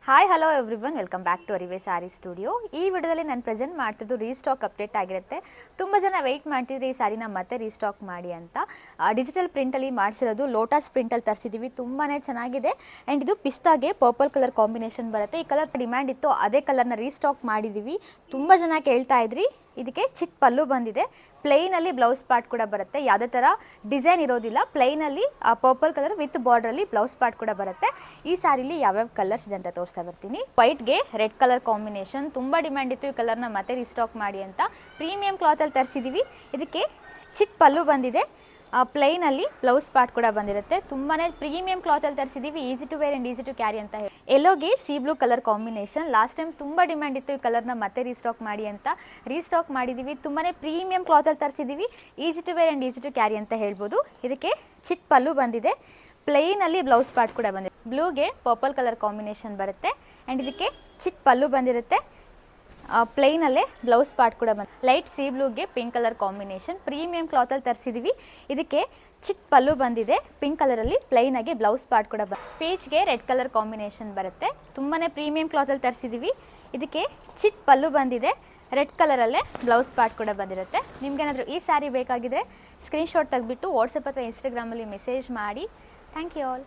Hi hello everyone, welcome back to Arive saree studio. ಈ ವಿಡಿಯೋದಲ್ಲಿ ನಾನು ಪ್ರೆಸೆಂಟ್ ಮಾಡ್ತಿದ್ದು ರೀಸ್ಟಾಕ್ ಅಪ್ಡೇಟ್ ಆಗಿರುತ್ತೆ. ತುಂಬ ಜನ ವೆಯ್ಟ್ ಮಾಡ್ತಿದ್ರೆ ಈ ಸ್ಯಾರಿನ ಮತ್ತೆ ರೀಸ್ಟಾಕ್ ಮಾಡಿ ಅಂತ. ಡಿಜಿಟಲ್ ಪ್ರಿಂಟಲ್ಲಿ ಮಾಡಿಸಿರೋದು, ಲೋಟಸ್ ಪ್ರಿಂಟಲ್ಲಿ ತರಿಸಿದ್ದೀವಿ. ತುಂಬಾ ಚೆನ್ನಾಗಿದೆ. ಆ್ಯಂಡ್ ಇದು ಪಿಸ್ತಾಗೆ ಪರ್ಪಲ್ ಕಲರ್ ಕಾಂಬಿನೇಷನ್ ಬರುತ್ತೆ. ಈ ಕಲರ್ ಡಿಮ್ಯಾಂಡ್ ಇತ್ತು, ಅದೇ ಕಲರ್ನ ರೀಸ್ಟಾಕ್ ಮಾಡಿದ್ದೀವಿ. ತುಂಬ ಜನ ಕೇಳ್ತಾ ಇದ್ರಿ. ಇದಕ್ಕೆ ಚಿಕ್ಕ ಪಲ್ಲು ಬಂದಿದೆ. ಪ್ಲೈನಲ್ಲಿ ಬ್ಲೌಸ್ ಪಾರ್ಟ್ ಕೂಡ ಬರುತ್ತೆ. ಯಾವುದೇ ಥರ ಡಿಸೈನ್ ಇರೋದಿಲ್ಲ. ಪ್ಲೈನಲ್ಲಿ ಪರ್ಪಲ್ ಕಲರ್ ವಿತ್ ಬಾರ್ಡ್ರಲ್ಲಿ ಬ್ಲೌಸ್ ಪಾರ್ಟ್ ಕೂಡ ಬರುತ್ತೆ. ಈ ಸ್ಯಾರಿಲಿ ಯಾವ್ಯಾವ ಕಲರ್ಸ್ ಇದೆ ಅಂತ ತೋರಿಸ್ತಾ ಬರ್ತೀನಿ. ವೈಟ್ಗೆ ರೆಡ್ ಕಲರ್ ಕಾಂಬಿನೇಷನ್ ತುಂಬ ಡಿಮ್ಯಾಂಡ್ ಇತ್ತು. ಈ ಕಲರ್ನ ಮತ್ತೆ ರೀಸ್ಟಾಕ್ ಮಾಡಿ ಅಂತ ಪ್ರೀಮಿಯಂ ಕ್ಲಾತಲ್ಲಿ ತರಿಸಿದ್ದೀವಿ. ಇದಕ್ಕೆ ಚಿಕ್ಕ ಪಲ್ಲು ಬಂದಿದೆ. ಪ್ಲೈನಲ್ಲಿ ಬ್ಲೌಸ್ ಪಾರ್ಟ್ ಕೂಡ ಬಂದಿರುತ್ತೆ. ತುಂಬಾ ಪ್ರೀಮಿಯಂ ಕ್ಲಾತಲ್ಲಿ ತರಿಸಿದ್ದೀವಿ. Easy to wear and easy to carry ಅಂತ ಹೇಳಿ. ಎಲ್ಲೋಗೆ sea blue colour combination. Last time ತುಂಬ ಡಿಮ್ಯಾಂಡ್ ಇತ್ತು ಈ ಕಲರ್ನ ಮತ್ತೆ ರೀಸ್ಟಾಕ್ ಮಾಡಿ ಅಂತ. ರೀಸ್ಟಾಕ್ ಮಾಡಿದ್ದೀವಿ. ತುಂಬಾ ಪ್ರೀಮಿಯಂ ಕ್ಲಾತಲ್ಲಿ ತರಿಸಿದ್ದೀವಿ. Easy to wear and easy to carry ಅಂತ ಹೇಳ್ಬೋದು. ಇದಕ್ಕೆ ಚಿಕ್ಕ ಪಲ್ಲು ಬಂದಿದೆ. ಪ್ಲೈನಲ್ಲಿ ಬ್ಲೌಸ್ ಪಾರ್ಟ್ ಕೂಡ ಬಂದಿದೆ. ಬ್ಲೂಗೆ ಪರ್ಪಲ್ ಕಲರ್ ಕಾಂಬಿನೇಷನ್ ಬರುತ್ತೆ. ಆ್ಯಂಡ್ ಇದಕ್ಕೆ ಚಿಕ್ಕ ಪಲ್ಲು ಬಂದಿರುತ್ತೆ. ಪ್ಲೈನಲ್ಲೇ ಬ್ಲೌಸ್ ಪಾರ್ಟ್ ಕೂಡ ಬಂದು ಲೈಟ್ ಸಿ ಬ್ಲೂಗೆ ಪಿಂಕ್ ಕಲರ್ ಕಾಂಬಿನೇಷನ್. ಪ್ರೀಮಿಯಂ ಕ್ಲಾತಲ್ಲಿ ತರಿಸಿದ್ದೀವಿ. ಇದಕ್ಕೆ ಚಿಕ್ಕ ಪಲ್ಲು ಬಂದಿದೆ. ಪಿಂಕ್ ಕಲರಲ್ಲಿ ಪ್ಲೈನಾಗಿ ಬ್ಲೌಸ್ ಪಾರ್ಟ್ ಕೂಡ ಪೀಚ್ಗೆ ರೆಡ್ ಕಲರ್ ಕಾಂಬಿನೇಷನ್ ಬರುತ್ತೆ. ತುಂಬಾ ಪ್ರೀಮಿಯಂ ಕ್ಲಾತಲ್ಲಿ ತರಿಸಿದ್ದೀವಿ. ಇದಕ್ಕೆ ಚಿಕ್ಕ ಪಲ್ಲು ಬಂದಿದೆ. ರೆಡ್ ಕಲರಲ್ಲೇ ಬ್ಲೌಸ್ ಪಾರ್ಟ್ ಕೂಡ ಬಂದಿರುತ್ತೆ. ನಿಮ್ಗೇನಾದರೂ ಈ ಸ್ಯಾರಿ ಬೇಕಾಗಿದ್ದರೆ ಸ್ಕ್ರೀನ್ಶಾಟ್ ತೆಗೆದುಬಿಟ್ಟು ವಾಟ್ಸಪ್ ಅಥವಾ ಇನ್ಸ್ಟಾಗ್ರಾಮಲ್ಲಿ ಮೆಸೇಜ್ ಮಾಡಿ. Thank you all.